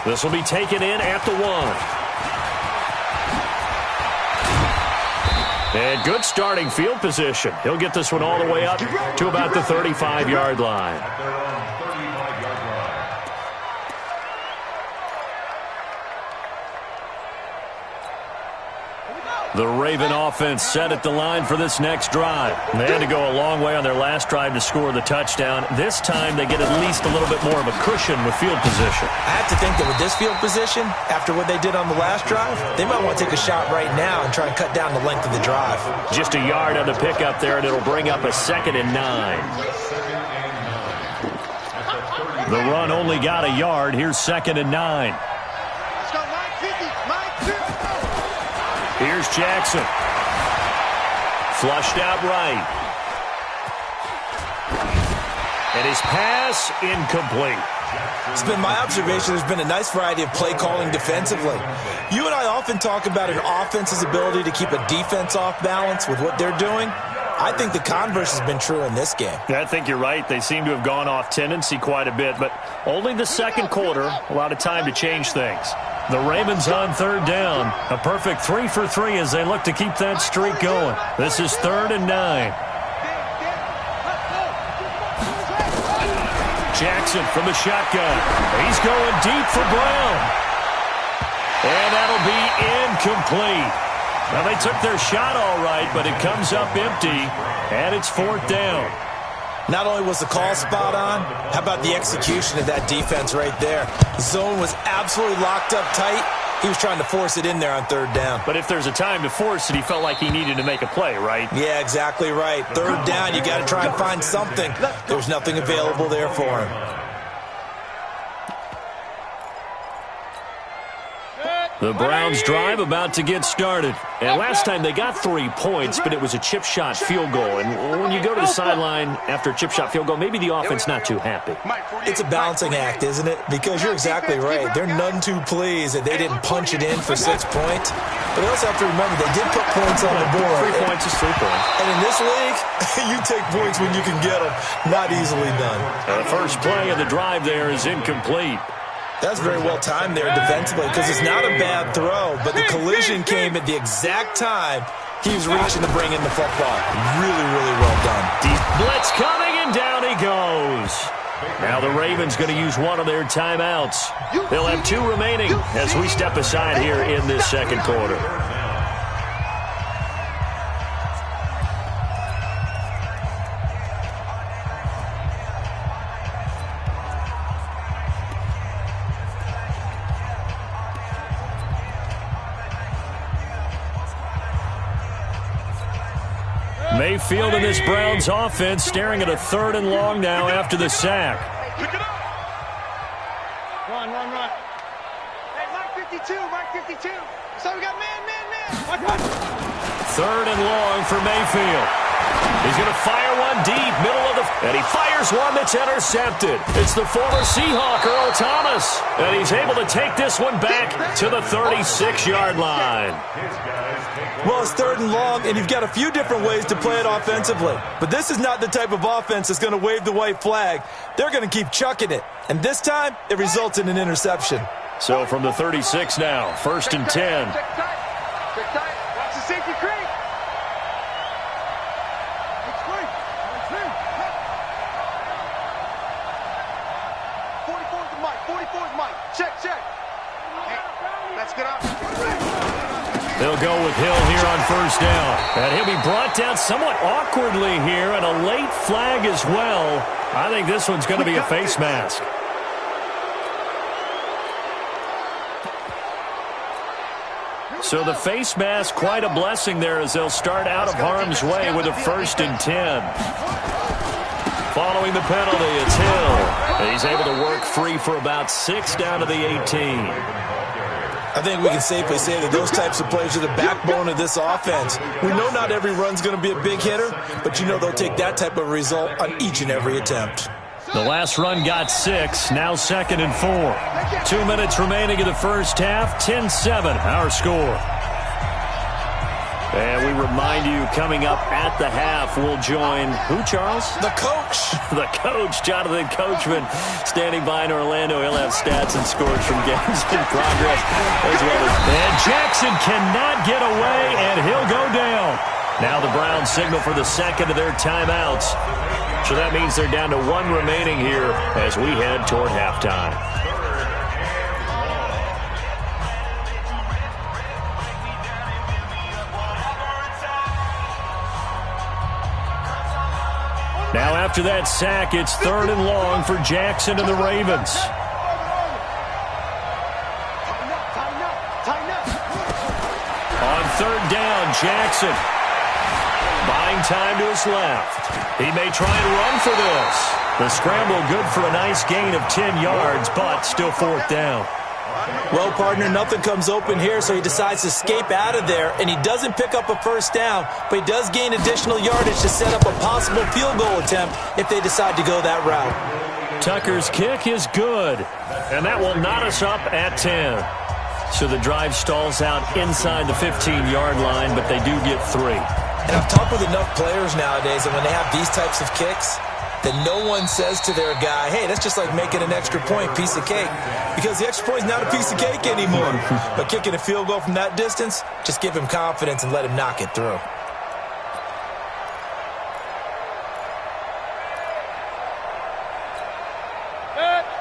This will be taken in at the 1. And good starting field position. He'll get this one all the way up to about the 35-yard line. The Raven offense set at the line for this next drive. They had to go a long way on their last drive to score the touchdown. This time they get at least a little bit more of a cushion with field position. I have to think that with this field position, after what they did on the last drive, they might want to take a shot right now and try and cut down the length of the drive. Just a yard on the pickup there, and it'll bring up a 2nd and 9. The run only got a yard. Here's 2nd and 9. Here's Jackson. Flushed out right. And his pass incomplete. It's been my observation there's been a nice variety of play calling defensively. You and I often talk about an offense's ability to keep a defense off balance with what they're doing. I think the converse has been true in this game. I think you're right. They seem to have gone off tendency quite a bit, but only the second quarter, a lot of time to change things. The Ravens on 3rd down. A perfect 3 for 3 as they look to keep that streak going. This is 3rd and 9. Jackson from the shotgun. He's going deep for Brown. And that'll be incomplete. Now, they took their shot all right, but it comes up empty, and it's 4th down. Not only was the call spot on, how about the execution of that defense right there? The zone was absolutely locked up tight. He was trying to force it in there on 3rd down. But if there's a time to force it, he felt like he needed to make a play, right? Yeah, exactly right. 3rd down, you got to try and find something. There's nothing available there for him. The Browns drive about to get started. And last time they got 3 points, but it was a chip shot field goal. And when you go to the sideline after a chip shot field goal, maybe the offense not too happy. It's a balancing act, isn't it? Because you're exactly right. They're none too pleased that they didn't punch it in for 6 points. But they also have to remember they did put points on the board. 3 points is 3 points. And in this league, you take points when you can get them. Not easily done. The first play of the drive there is incomplete. That's very well timed there defensively because it's not a bad throw, but the collision came at the exact time he was reaching to bring in the football. Really, really well done. Deep blitz coming, and down he goes. Now the Ravens going to use one of their timeouts. They'll have 2 remaining as we step aside here in this second quarter. Mayfield and this Browns offense staring at a 3rd and long now after the sack. Run. Hey, Mark 52. So we got man. 3rd and long for Mayfield. He's going to fire one deep, middle of the... And he fires one that's intercepted. It's the former Seahawk, Earl Thomas. And he's able to take this one back to the 36-yard line. Well, it's 3rd and long, and you've got a few different ways to play it offensively. But this is not the type of offense that's going to wave the white flag. They're going to keep chucking it. And this time, it results in an interception. So from the 36 now, 1st and 10. Check tight. Watch the safety creep. It's free. 44's Mike. Check. Hey, let's get up. They'll go with Hill here on 1st down. And he'll be brought down somewhat awkwardly here, and a late flag as well. I think this one's going to be a face mask. So the face mask, quite a blessing there as they'll start out of harm's way with a 1st and 10. Following the penalty, it's Hill. And he's able to work free for about 6 down to the 18. I think we can safely say that those types of plays are the backbone of this offense. We know not every run's going to be a big hitter, but you know they'll take that type of result on each and every attempt. The last run got 6, now 2nd and 4. 2 minutes remaining in the first half, 10-7, our score. And we remind you, coming up at the half, we'll join who, Charles? The coach. The coach, Jonathan Coachman, standing by in Orlando. He'll have stats and scores from games in progress as well as. And Jackson cannot get away, and he'll go down. Now the Browns signal for the second of their timeouts. So that means they're down to one remaining here as we head toward halftime. Now after that sack, it's 3rd and long for Jackson and the Ravens. On 3rd down, Jackson buying time to his left. He may try and run for this. The scramble good for a nice gain of 10 yards, but still 4th down. Well, partner, nothing comes open here, so he decides to escape out of there, and he doesn't pick up a 1st down, but he does gain additional yardage to set up a possible field goal attempt if they decide to go that route. Tucker's kick is good, and that will knot us up at 10. So the drive stalls out inside the 15-yard line, but they do get 3. And I've talked with enough players nowadays that when they have these types of kicks, that no one says to their guy, hey, that's just like making an extra point, piece of cake. Because the extra point is not a piece of cake anymore. But kicking a field goal from that distance, just give him confidence and let him knock it through.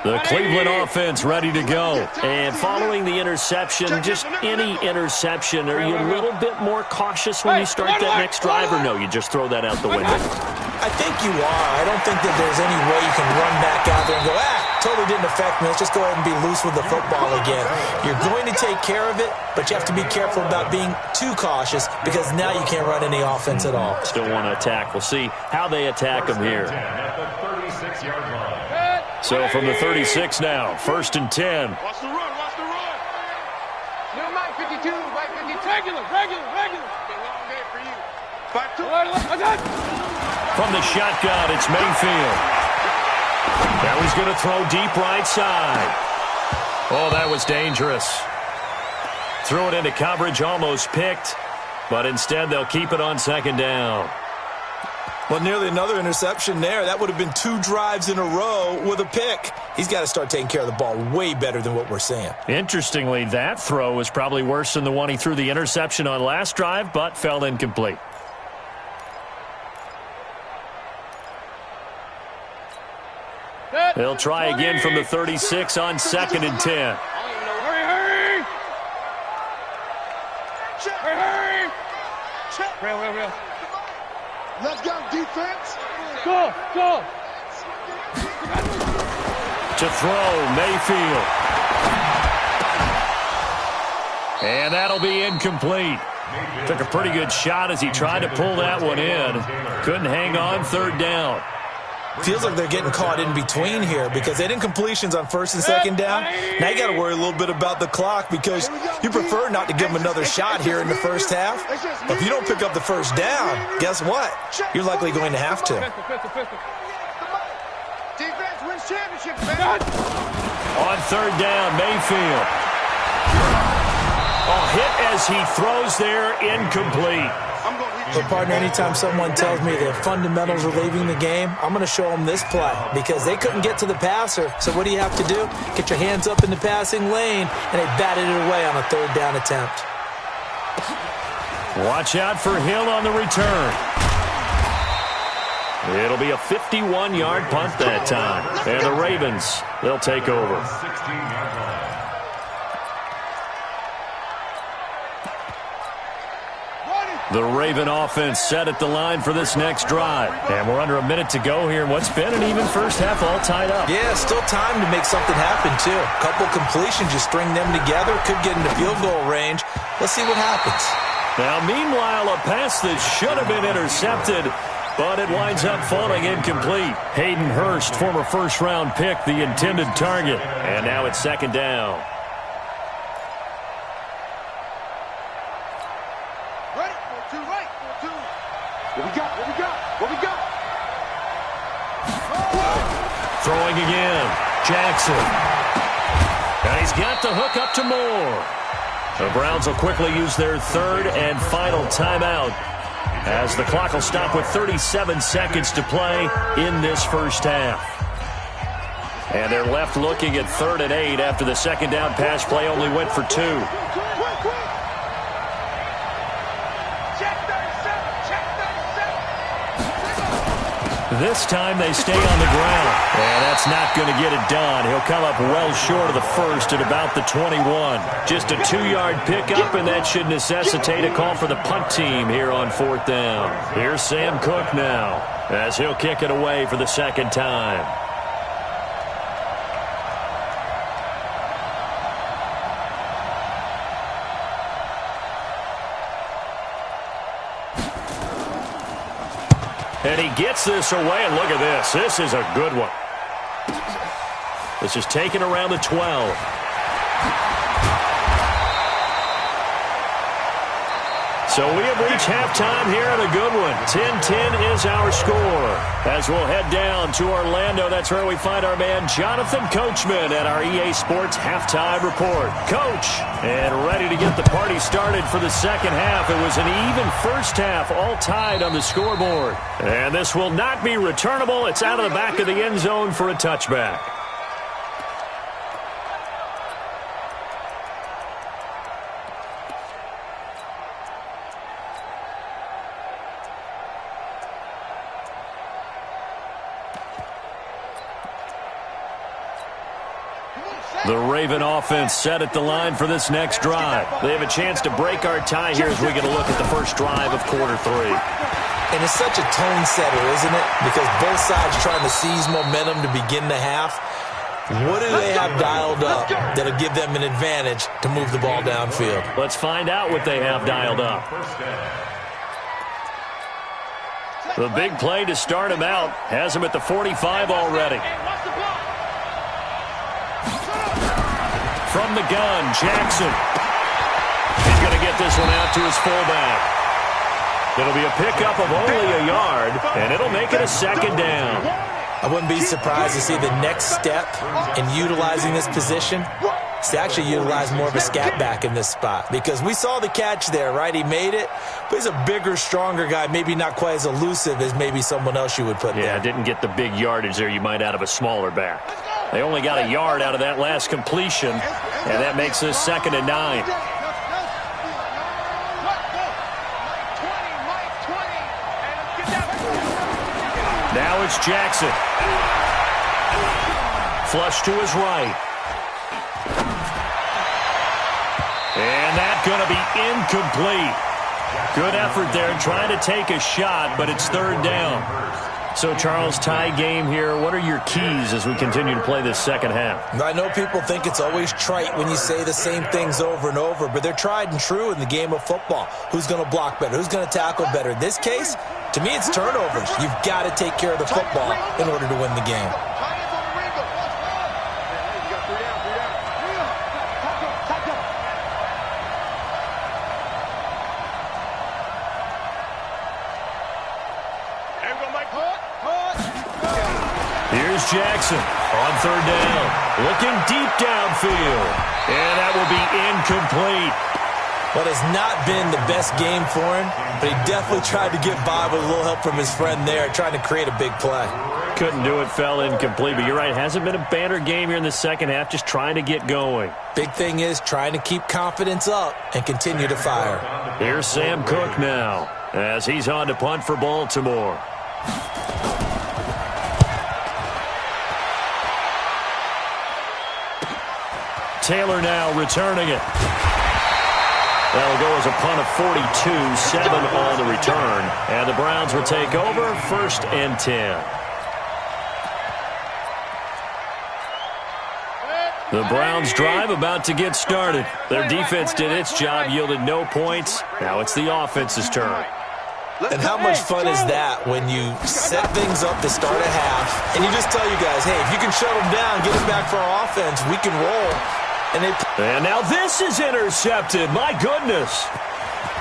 The Cleveland offense ready to go. And following the interception, just any interception, are you a little bit more cautious when you start that next drive, or no, you just throw that out the window? I think you are. I don't think that there's any way you can run back out there and go, totally didn't affect me. Let's just go ahead and be loose with the football again. You're going to take care of it, but you have to be careful about being too cautious because now you can't run any offense at all. Still want to attack. We'll see how they attack them here. So from the 36 now, 1st and 10. Watch the run, watch the run. Little Mike 52, Mike 52. Regular. It's a long day for you. 5-2. From the shotgun, it's Mayfield. Now he's going to throw deep right side. Oh, that was dangerous. Threw it into coverage, almost picked, but instead they'll keep it on 2nd down. Well, nearly another interception there. That would have been 2 drives in a row with a pick. He's got to start taking care of the ball way better than what we're seeing. Interestingly, that throw was probably worse than the one he threw the interception on last drive, but fell incomplete. They'll try again from the 36 on 2nd and 10. Hurry! Check. Real. Let's go, defense. Go. To throw, Mayfield. And that'll be incomplete. Took a pretty good shot as he tried to pull that one in. Couldn't hang on, 3rd down. Feels like they're getting caught in between here because they didn't incompletions on 1st and 2nd down. Now you got to worry a little bit about the clock because you prefer not to give them another shot here in the 1st half. But if you don't pick up the 1st down, guess what? You're likely going to have to. Defense wins championships, man. On 3rd down, Mayfield. Hit as he throws there, incomplete. But, partner, anytime someone tells me the fundamentals are leaving the game, I'm going to show them this play because they couldn't get to the passer. So what do you have to do? Get your hands up in the passing lane, and they batted it away on a 3rd down attempt. Watch out for Hill on the return. It'll be a 51-yard punt that time. And the Ravens, they'll take over. The Raven offense set at the line for this next drive. And we're under a minute to go here in what's been an even first half, all tied up. Yeah, still time to make something happen, too. A couple completions, you string them together, could get into field goal range. Let's see what happens. Now, meanwhile, a pass that should have been intercepted, but it winds up falling incomplete. Hayden Hurst, former first-round pick, the intended target. And now it's 2nd down. What we got? Throwing again. Jackson. And he's got the hook up to Moore. The Browns will quickly use their third and final timeout, as the clock will stop with 37 seconds to play in this first half. And they're left looking at 3rd and 8 after the second down pass play only went for 2. This time they stay on the ground. And that's not going to get it done. He'll come up well short of the first at about the 21. Just a 2-yard pickup, and that should necessitate a call for the punt team here on 4th down. Here's Sam Cook now, as he'll kick it away for the second time. And he gets this away, and look at this. This is a good one. This is taken around the 12. So we have reached halftime here in a good one. 10-10 is our score. As we'll head down to Orlando, that's where we find our man Jonathan Coachman at our EA Sports Halftime Report. Coach, and ready to get the party started for the second half. It was an even first half, all tied on the scoreboard. And this will not be returnable. It's out of the back of the end zone for a touchback. The Raven offense set at the line for this next drive. They have a chance to break our tie here as we get a look at the first drive of quarter 3. And it's such a tone setter, isn't it? Because both sides trying to seize momentum to begin the half. What do they have dialed up that'll give them an advantage to move the ball downfield? Let's find out what they have dialed up. The big play to start him out has him at the 45 already. From the gun, Jackson. He's going to get this one out to his fullback. It'll be a pickup of only a yard, and it'll make it a second down. I wouldn't be surprised to see the next step in utilizing this position is to actually utilize more of a scat back in this spot. Because we saw the catch there, right? He made it, but he's a bigger, stronger guy, maybe not quite as elusive as maybe someone else you would put there. Yeah, didn't get the big yardage there you might out of a smaller back. They only got a yard out of that last completion, and that makes this 2nd and 9. Now it's Jackson. Flush to his right. And that's going to be incomplete. Good effort there trying to take a shot, but it's 3rd down. So, Charles, tie game here. What are your keys as we continue to play this second half? I know people think it's always trite when you say the same things over and over, but they're tried and true in the game of football. Who's going to block better? Who's going to tackle better? In this case, to me, it's turnovers. You've got to take care of the football in order to win the game. Here's Jackson on 3rd down. Looking deep downfield. And that will be incomplete. Well, it's not been the best game for him, but he definitely tried to get by with a little help from his friend there, trying to create a big play. Couldn't do it, fell incomplete, but you're right. It hasn't been a banner game here in the second half, just trying to get going. Big thing is trying to keep confidence up and continue to fire. Here's Sam Cook now, as he's on to punt for Baltimore. Taylor now returning it. That'll go as a punt of 42, 7 on the return. And the Browns will take over 1st and 10. The Browns drive about to get started. Their defense did its job, yielded no points. Now it's the offense's turn. And how much fun is that when you set things up to start a half, and you just tell you guys, hey, if you can shut them down, get it back for our offense, we can roll. And now this is intercepted. My goodness.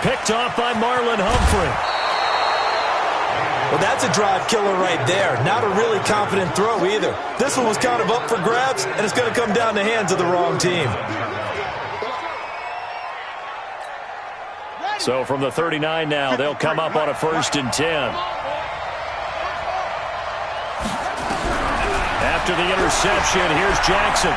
Picked off by Marlon Humphrey. Well, that's a drive killer right there. Not a really confident throw either. This one was kind of up for grabs, and it's going to come down the hands of the wrong team. So from the 39 now, they'll come up on a 1st and 10. After the interception, here's Jackson.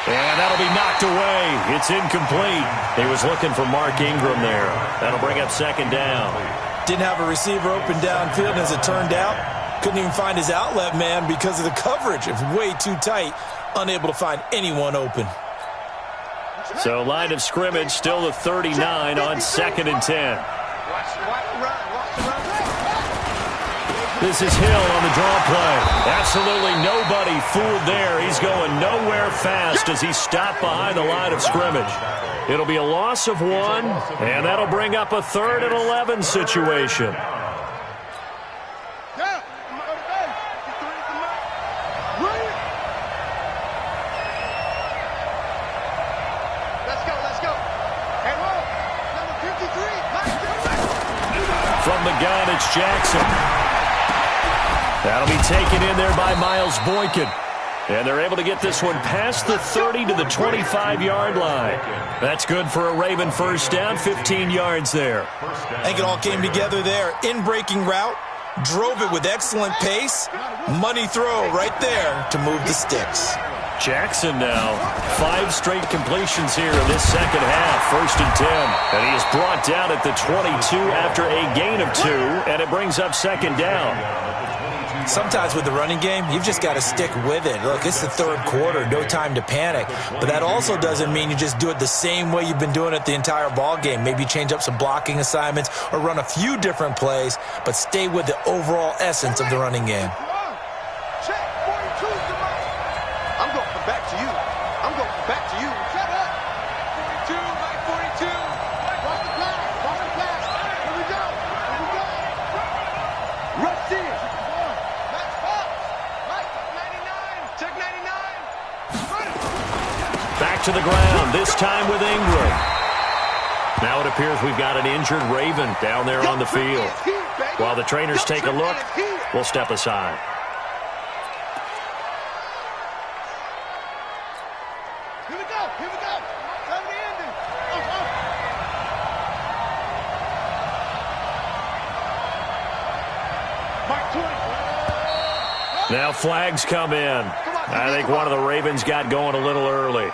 And that'll be knocked away. It's incomplete. He was looking for Mark Ingram there. That'll bring up 2nd down. Didn't have a receiver open downfield, and as it turned out, couldn't even find his outlet man because of the coverage. It was way too tight, unable to find anyone open. So line of scrimmage still the 39 on 2nd and 10. This is Hill on the draw play. Absolutely nobody fooled there. He's going nowhere fast as he stopped behind the line of scrimmage. It'll be a loss of 1, and that'll bring up a 3rd and 11 situation. From the gun, it's Jackson. That'll be taken in there by Miles Boykin. And they're able to get this one past the 30 to the 25-yard line. That's good for a Raven 1st down, 15 yards there. I think it all came together there. In-breaking route, drove it with excellent pace. Money throw right there to move the sticks. Jackson now, 5 straight completions here in this 2nd half, 1st and 10. And he is brought down at the 22 after a gain of 2, and it brings up 2nd down. Sometimes with the running game, you've just got to stick with it. Look, it's the 3rd quarter, no time to panic. But that also doesn't mean you just do it the same way you've been doing it the entire ball game. Maybe change up some blocking assignments or run a few different plays, but stay with the overall essence of the running game. I'm going back to you. I'm going back to you. Shut up. 42, like 42. Watch the pass. Watch the pass. Here we go. Here we go. Rush in. Max Fox. Right. 99. Check 99. Back to the ground, this time with Ingram. Now it appears we've got an injured Raven down there on the field. While the trainers take a look, we'll step aside. Here we go. Here we go. Time to end it. Mark 20. Now flags come in. I think one of the Ravens got going a little early.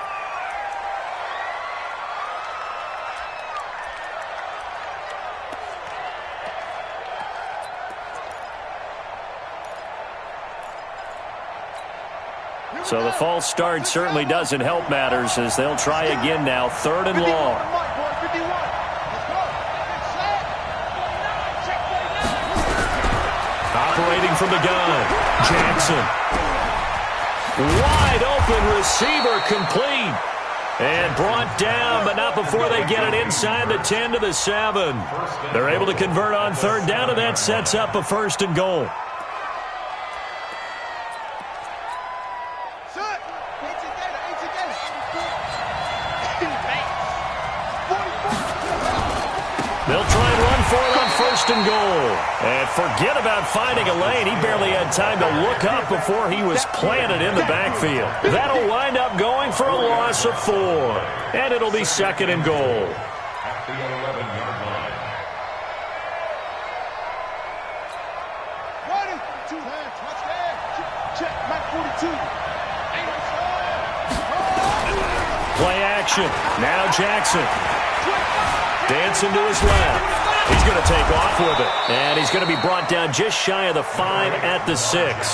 So the false start certainly doesn't help matters as they'll try again now, 3rd and long. Operating from the gun, Jackson. Wide open receiver complete. And brought down, but not before they get it inside the 10 to the 7. They're able to convert on 3rd down, and that sets up a 1st and goal. They'll try and run for it on 1st and goal. And forget about finding a lane. He barely had time to look up before he was planted in the backfield. That'll wind up going for a loss of 4. And it'll be 2nd and goal. At the 11-yard line. Running. 2 hands. Touchdown. Check. Mike 42. Play action. Now Jackson. Dancing to his left. He's going to take off with it. And he's going to be brought down just shy of the 5 at the 6.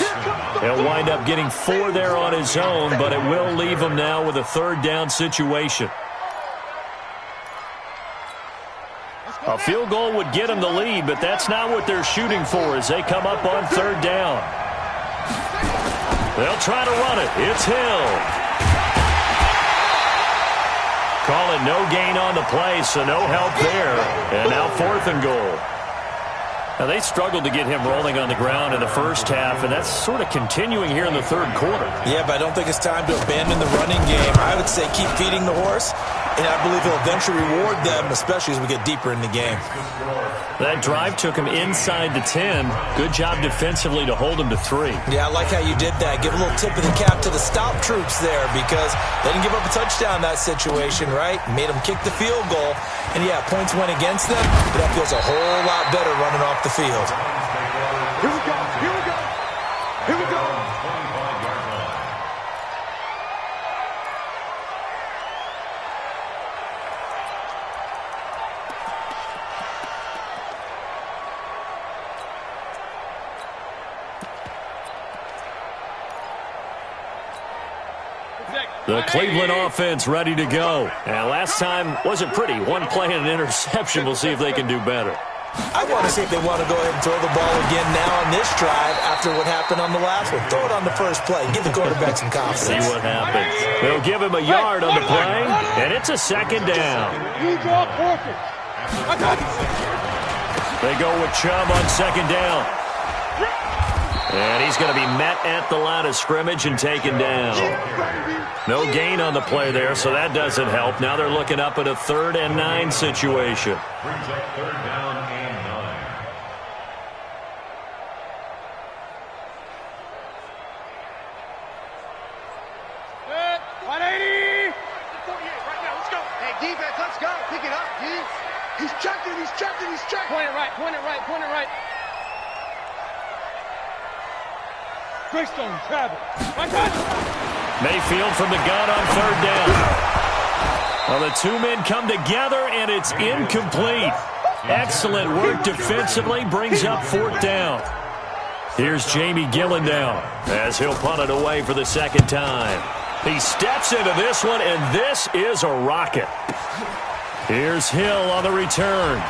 He'll wind up getting 4 there on his own, but it will leave him now with a 3rd down situation. A field goal would get him the lead, but that's not what they're shooting for as they come up on 3rd down. They'll try to run it. It's Hill. Call it no gain on the play, so no help there. And now 4th and goal. Now they struggled to get him rolling on the ground in the 1st half, and that's sort of continuing here in the 3rd quarter. Yeah, but I don't think it's time to abandon the running game. I would say keep feeding the horse. And I believe he'll eventually reward them, especially as we get deeper in the game. That drive took him inside the 10. Good job defensively to hold him to 3. Yeah, I like how you did that. Give a little tip of the cap to the stop troops there because they didn't give up a touchdown in that situation, right? Made them kick the field goal. And, yeah, points went against them, but that feels a whole lot better running off the field. Here we go. Here we go. Here we go. The Cleveland offense ready to go. And last time wasn't pretty. One play and an interception. We'll see if they can do better. I want to see if they want to go ahead and throw the ball again now on this drive after what happened on the last one. Throw it on the first play. Give the quarterback some confidence. See what happens. They'll give him a yard on the play, and it's a second down. They go with Chubb on second down. And he's going to be met at the line of scrimmage and taken down. No gain on the play there, so that doesn't help. Now they're looking up at a 3rd and 9 situation. Brings up 3rd down and 9. Good. 180. 48 right now. Let's go. Hey, defense, let's go. Pick it up, D. He's checking. He's checking. He's checking. Point it right. Point it right. Point it right. Greystone, Travis. Mayfield from the gun on 3rd down. Well, the two men come together, and it's incomplete. Excellent work defensively, brings up 4th down. Here's Jamie Gillen now as he'll punt it away for the second time. He steps into this one, and this is a rocket. Here's Hill on the return.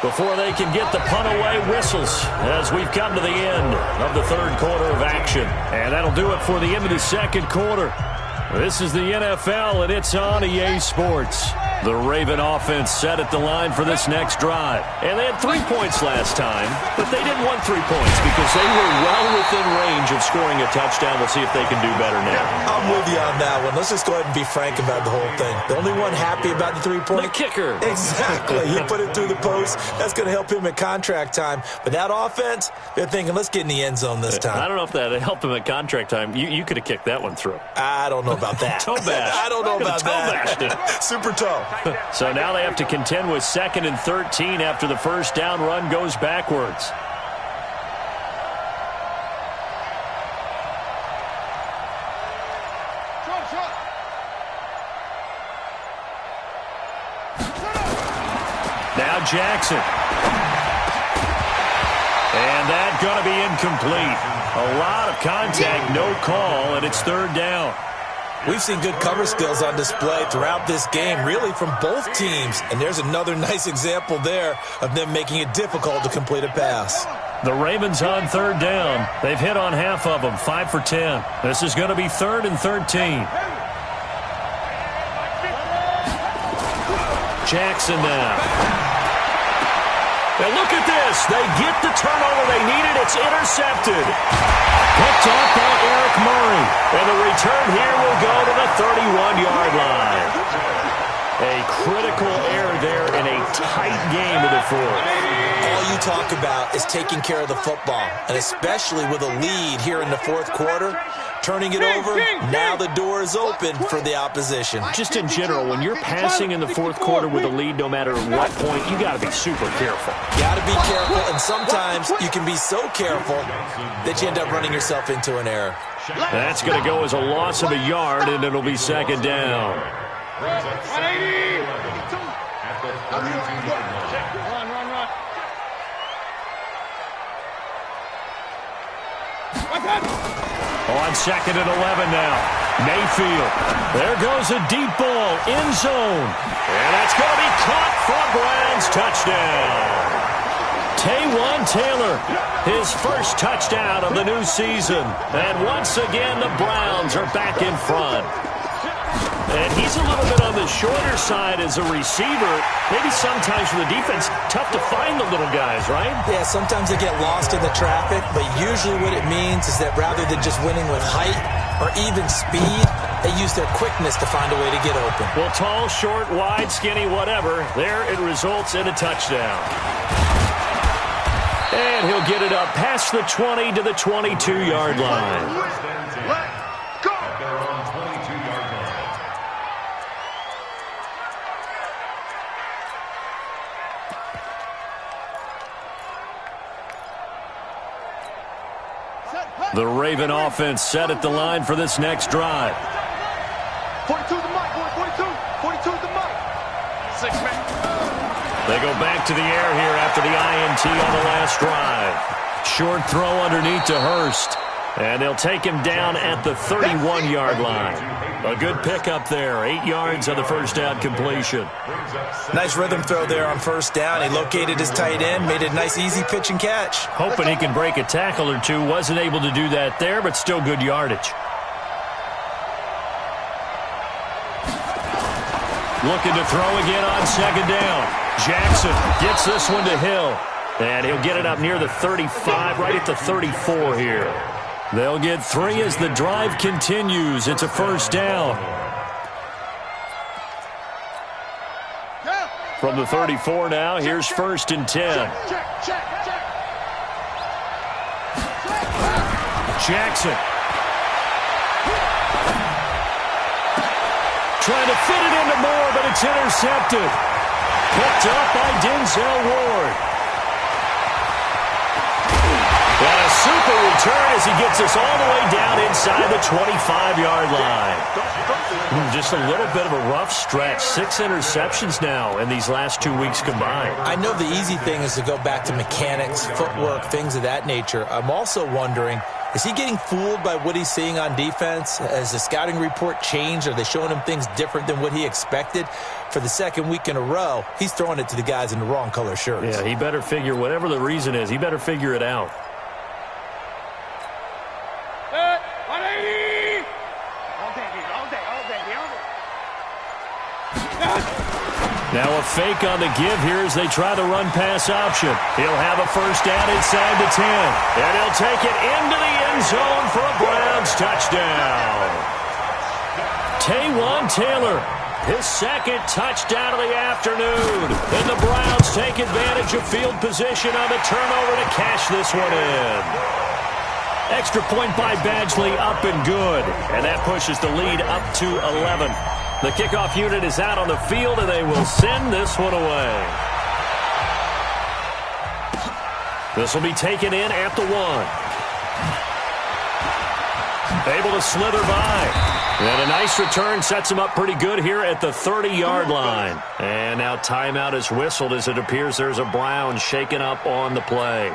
Before they can get the punt away, whistles as we've come to the end of the 3rd quarter of action. And that'll do it for the end of the 2nd quarter. This is the NFL, and it's on EA Sports. The Raven offense set at the line for this next drive. And they had 3 points last time, but they didn't want 3 points because they were well within range of scoring a touchdown. We'll see if they can do better now. I'm with you on that one. Let's just go ahead and be frank about the whole thing. The only one happy about the 3-point? The kicker. Exactly. He put it through the post. That's going to help him at contract time. But that offense, they're thinking, let's get in the end zone this time. I don't know if that helped him at contract time. You could have kicked that one through. I don't know about that. Toe bash. I don't know about that. Super toe. So now they have to contend with 2nd and 13 after the first down run goes backwards. Now Jackson. And that's going to be incomplete. A lot of contact, no call, and it's 3rd down. We've seen good cover skills on display throughout this game, really from both teams. And there's another nice example there of them making it difficult to complete a pass. The Ravens on 3rd down. They've hit on half of them, 5 for 10. This is going to be 3rd and 13. Jackson now. And look at this. They get the turnover they needed. It's intercepted. Picked off by Eric Murray. And the return here will go to the 31-yard line. A critical error there in a tight game of the 4th. All you talk about is taking care of the football, and especially with a lead here in the 4th quarter, turning it over, now the door is open for the opposition. Just in general, when you're passing in the 4th quarter with a lead, no matter what point, you got to be super careful. Got to be careful, and sometimes you can be so careful that you end up running yourself into an error. That's going to go as a loss of a yard, and it'll be 2nd down. 180. On 2nd and 11 now. Mayfield. There goes a deep ball. End zone. And that's going to be caught for a Browns touchdown. Taywan Taylor, his first touchdown of the new season. And once again, the Browns are back in front. And he's a little bit on the shorter side as a receiver. Maybe sometimes for the defense, tough to find the little guys, right? Yeah, sometimes they get lost in the traffic, but usually what it means is that rather than just winning with height, or even speed, they use their quickness to find a way to get open. Well, tall, short, wide, skinny, whatever, there it results in a touchdown. And he'll get it up past the 20 to the 22-yard line. Let's go. They're on 22-yard line. The Raven offense set at the line for this next drive. 42 the mic, boy. 42. 42 the mic. 6 man. They go back to the air here after the INT on the last drive. Short throw underneath to Hurst. And they'll take him down at the 31-yard line. A good pickup there. 8 yards on the first down completion. Nice rhythm throw there on first down. He located his tight end, made a nice easy pitch and catch. Hoping he can break a tackle or two. Wasn't able to do that there, but still good yardage. Looking to throw again on second down. Jackson gets this one to Hill. And he'll get it up near the 35, right at the 34 here. They'll get 3 as the drive continues. It's a first down. From the 34 now, here's first and 10. Jackson. Trying to fit it into Moore, but it's intercepted. Picked up by Denzel Ward. And a super return as he gets us all the way down inside the 25-yard line. Just a little bit of a rough stretch. 6 interceptions now in these last 2 weeks combined. I know the easy thing is to go back to mechanics, footwork, things of that nature. I'm also wondering, is he getting fooled by what he's seeing on defense? Has the scouting report changed? Are they showing him things different than what he expected? For the second week in a row, he's throwing it to the guys in the wrong color shirts. Yeah, he better figure, whatever the reason is, he better figure it out. 180. All day. Now a fake on the give here as they try the run-pass option. He'll have a first down inside the 10. And he'll take it into the end zone for a Browns touchdown. Taywan Taylor, his second touchdown of the afternoon. And the Browns take advantage of field position on the turnover to cash this one in. Extra point by Badgley, up and good. And that pushes the lead up to 11. The kickoff unit is out on the field, and they will send this one away. This will be taken in at the 1. Able to slither by. And a nice return sets him up pretty good here at the 30-yard line. And now timeout is whistled as it appears there's a Brown shaken up on the play.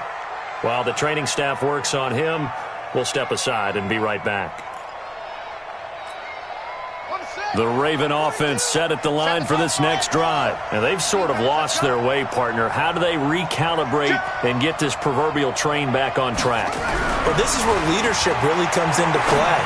While the training staff works on him, we'll step aside and be right back. The Raven offense set at the line for this next drive. And they've sort of lost their way, partner. How do they recalibrate and get this proverbial train back on track? Well, this is where leadership really comes into play.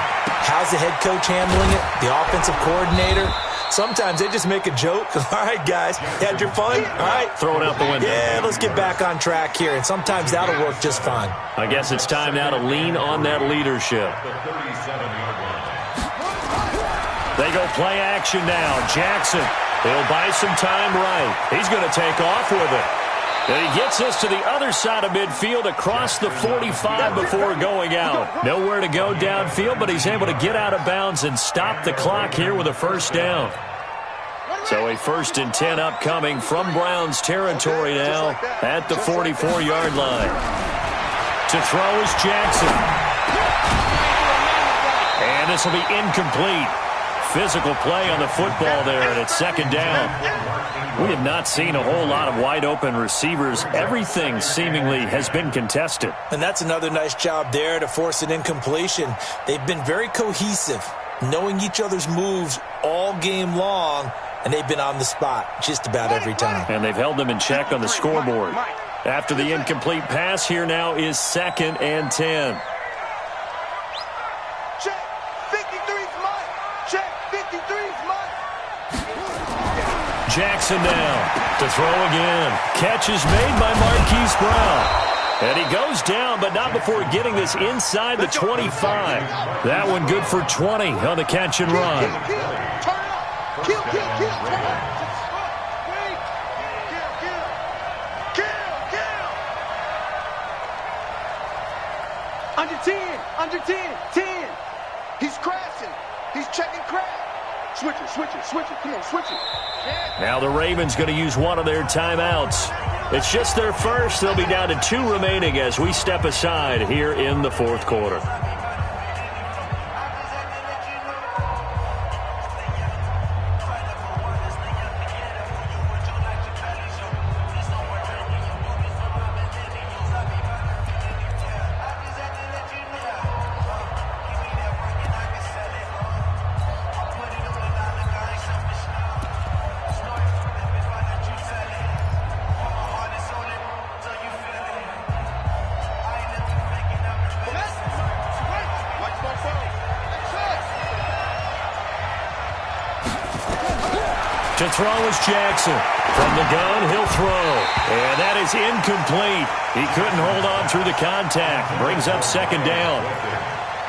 How's the head coach handling it? The offensive coordinator? Sometimes they just make a joke. All right, guys, you had your fun? All right. Throw it out the window. Yeah, let's get back on track here. And sometimes that'll work just fine. I guess it's time now to lean on that leadership. The 37-yard line. They go play action now. Jackson, he'll buy some time right. He's going to take off with it. And he gets us to the other side of midfield across the 45 before going out. Nowhere to go downfield, but he's able to get out of bounds and stop the clock here with a first down. So a first and 10 upcoming from Browns territory now at the 44-yard line. To throw is Jackson. And this will be incomplete. Physical play on the football there, and it's second down. We have not seen a whole lot of wide-open receivers. Everything seemingly has been contested. And that's another nice job there to force an incompletion. They've been very cohesive, knowing each other's moves all game long, and they've been on the spot just about every time. And they've held them in check on the scoreboard. After the incomplete pass, here now is second and 10. Jackson now to throw again. Catch is made by Marquise Brown. And he goes down, but not before getting this inside the 25. That one good for 20 on the catch and run. Turn up. Kill. Turn up. Kill. Under 10. He's crashing. He's checking crash. Switch it. Come on, switch it. Now the Ravens going to use one of their timeouts. It's just their first. They'll be down to 2 remaining as we step aside here in the fourth quarter. To throw is Jackson. From the gun, he'll throw. And that is incomplete. He couldn't hold on through the contact. Brings up second down.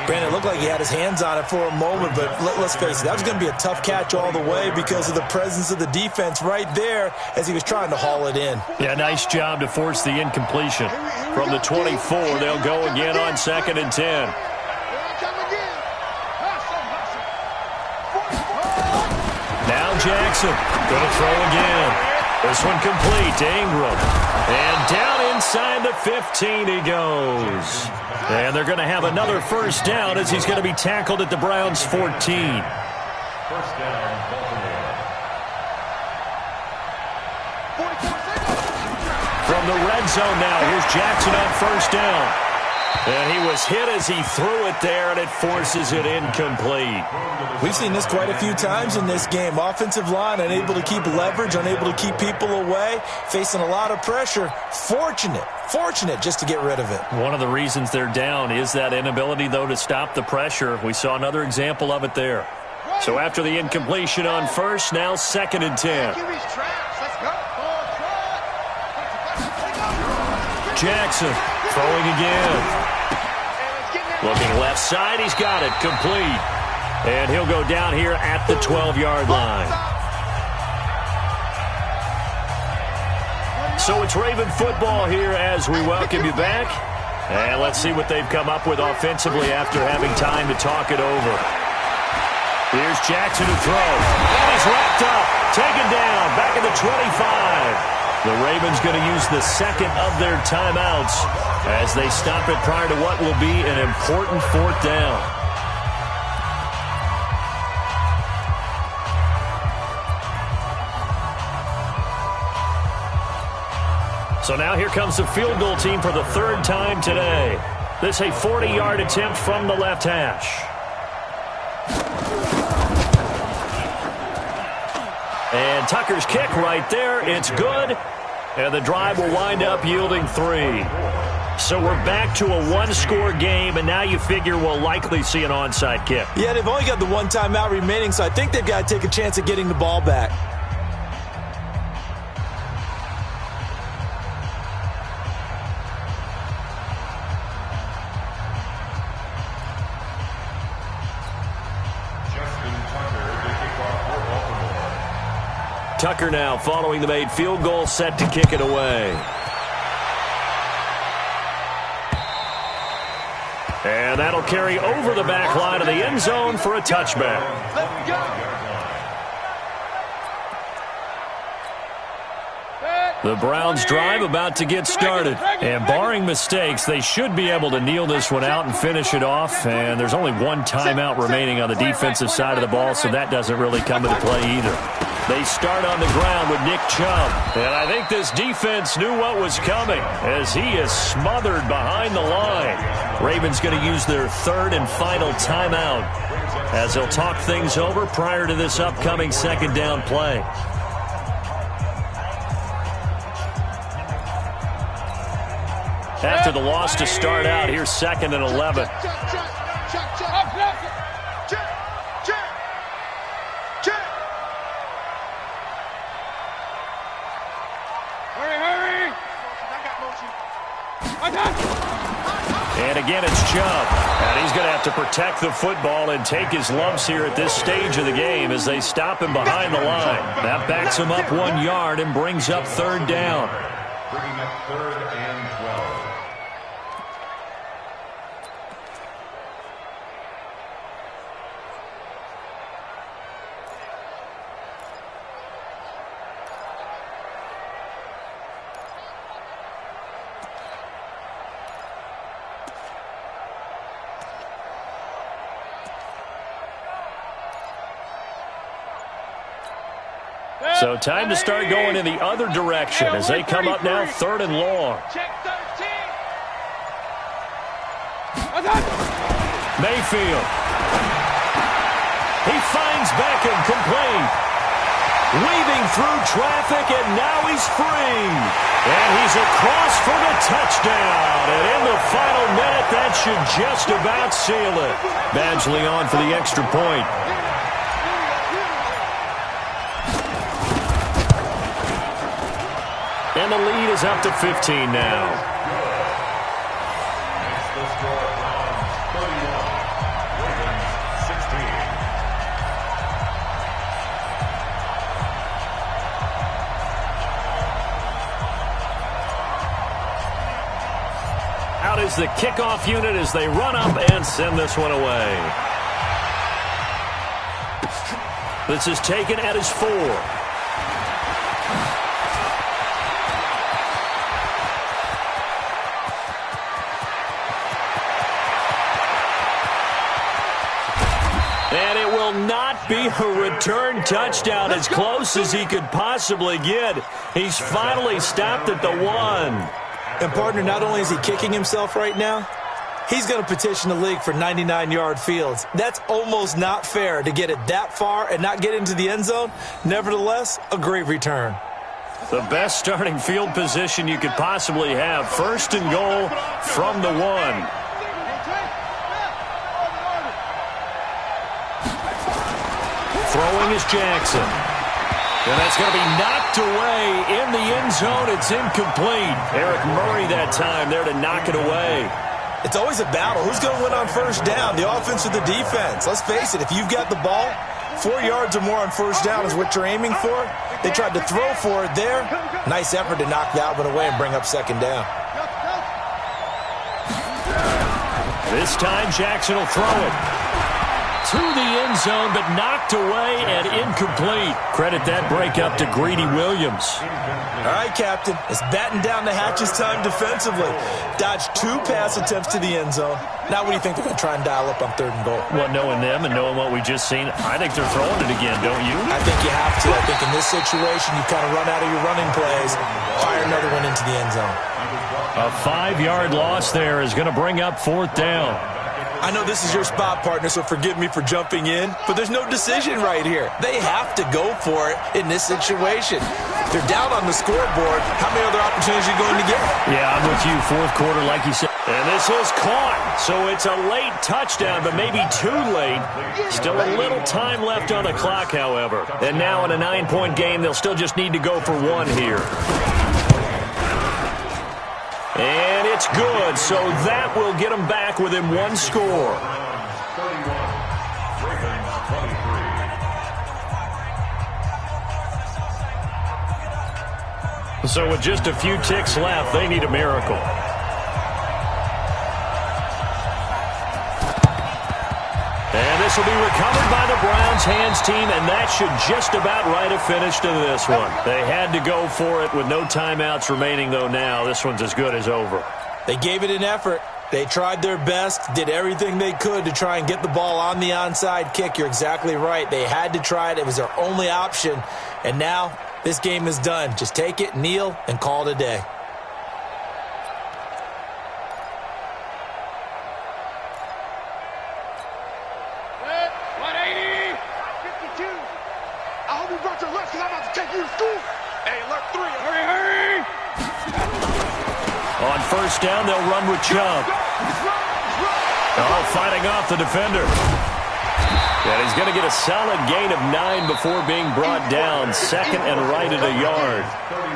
Brandon, it looked like he had his hands on it for a moment, but let's face it, that was going to be a tough catch all the way because of the presence of the defense right there as he was trying to haul it in. Yeah, nice job to force the incompletion. From the 24, they'll go again on 2nd and 10. Now Jackson going to throw again. This one complete to Ingram. And down inside the 15 he goes. And they're going to have another first down as he's going to be tackled at the Browns' 14. First down, Baltimore. From the red zone now, here's Jackson on first down. And he was hit as he threw it there, and it forces it incomplete. We've seen this quite a few times in this game. Offensive line unable to keep leverage, unable to keep people away, facing a lot of pressure. Fortunate just to get rid of it. One of the reasons they're down is that inability, though, to stop the pressure. We saw another example of it there. So after the incompletion on first, now 2nd and 10. Jackson throwing again. Looking left side, he's got it, complete. And he'll go down here at the 12-yard line. So it's Raven football here as we welcome you back. And let's see what they've come up with offensively after having time to talk it over. Here's Jackson to throw. And he's wrapped up, taken down, back at the 25. The Ravens going to use the second of their timeouts as they stop it prior to what will be an important 4th down. So now here comes the field goal team for the 3rd time today. This a 40-yard attempt from the left hash. And Tucker's kick right there. It's good. And the drive will wind up yielding 3. So we're back to a 1-score game, and now you figure we'll likely see an onside kick. Yeah, they've only got the 1 timeout remaining, so I think they've got to take a chance at getting the ball back. Tucker now following the made field goal, set to kick it away. And that'll carry over the back line of the end zone for a touchback. Let's go. The Browns drive about to get started. And barring mistakes, they should be able to kneel this one out and finish it off. And there's only 1 timeout remaining on the defensive side of the ball, so that doesn't really come into play either. They start on the ground with Nick Chubb. And I think this defense knew what was coming as he is smothered behind the line. Ravens going to use their 3rd and final timeout as they'll talk things over prior to this upcoming 2nd down play. After the loss to start out, here's 2nd and 11. And again, it's Chubb. And he's going to have to protect the football and take his lumps here at this stage of the game as they stop him behind the line. That backs him up 1 yard and brings up third down. Bringing up third and 12. So time to start going in the other direction as they come up now third and long. Mayfield. He finds Beckham complete. Weaving through traffic, and now he's free. And he's across for the touchdown. And in the final minute, that should just about seal it. Badgley on for the extra point. And the lead is up to 15 now. That's the score. Browns 31. Ravens 16. Out is the kickoff unit as they run up and send this one away. This is taken at his 4. And it will not be a return touchdown, as close as he could possibly get. He's finally stopped at the 1. And, partner, not only is he kicking himself right now, he's going to petition the league for 99-yard fields. That's almost not fair to get it that far and not get into the end zone. Nevertheless, a great return. The best starting field position you could possibly have. First and goal from the 1. Throwing is Jackson. And that's going to be knocked away in the end zone. It's incomplete. Eric Murray that time there to knock it away. It's always a battle. Who's going to win on first down, the offense or the defense? Let's face it, if you've got the ball, 4 yards or more on first down is what you're aiming for. They tried to throw for it there. Nice effort to knock that one away and bring up second down. This time Jackson will throw it to the end zone, but knocked away and incomplete. Credit that break up to Greedy Williams. All right, Captain. It's batten down the hatches time defensively. Dodged 2 pass attempts to the end zone. Now what do you think they're going to try and dial up on third and goal? Well, knowing them and knowing what we just seen, I think they're throwing it again, don't you? I think you have to. I think in this situation, you kind of run out of your running plays, fire another one into the end zone. A 5-yard loss there is going to bring up fourth down. I know this is your spot, partner, so forgive me for jumping in, but there's no decision right here. They have to go for it in this situation. They're down on the scoreboard. How many other opportunities are you going to get? Yeah, I'm with you. Fourth quarter, like you said. And this is caught. So it's a late touchdown, but maybe too late. Still a little time left on the clock, however. And now in a 9-point game, they'll still just need to go for 1 here. And it's good, so that will get them back within 1 score. 31. Ravens 23. So with just a few ticks left, they need a miracle. And this will be recovered by the Browns hands team, and that should just about write a finish to this one. They had to go for it with no timeouts remaining, though now this one's as good as over. They gave it an effort. They tried their best, did everything they could to try and get the ball on the onside kick. You're exactly right. They had to try it. It was their only option. And now this game is done. Just take it, kneel, and call it a day. On first down, they'll run with Chubb. Oh, fighting off the defender. And he's going to get a solid gain of 9 before being brought down. Second and right at a yard.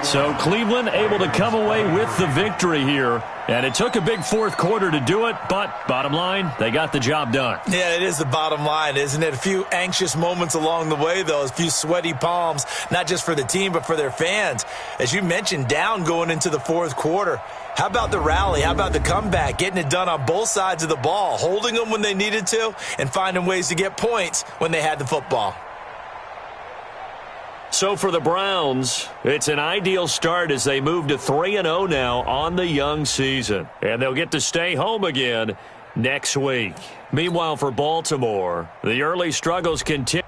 So Cleveland able to come away with the victory here. And it took a big fourth quarter to do it, but bottom line, they got the job done. Yeah, it is the bottom line, isn't it? A few anxious moments along the way, though, a few sweaty palms, not just for the team, but for their fans. As you mentioned, down going into the fourth quarter. How about the rally? How about the comeback? Getting it done on both sides of the ball, holding them when they needed to, and finding ways to get points when they had the football. So for the Browns, it's an ideal start as they move to 3-0 now on the young season. And they'll get to stay home again next week. Meanwhile, for Baltimore, the early struggles continue.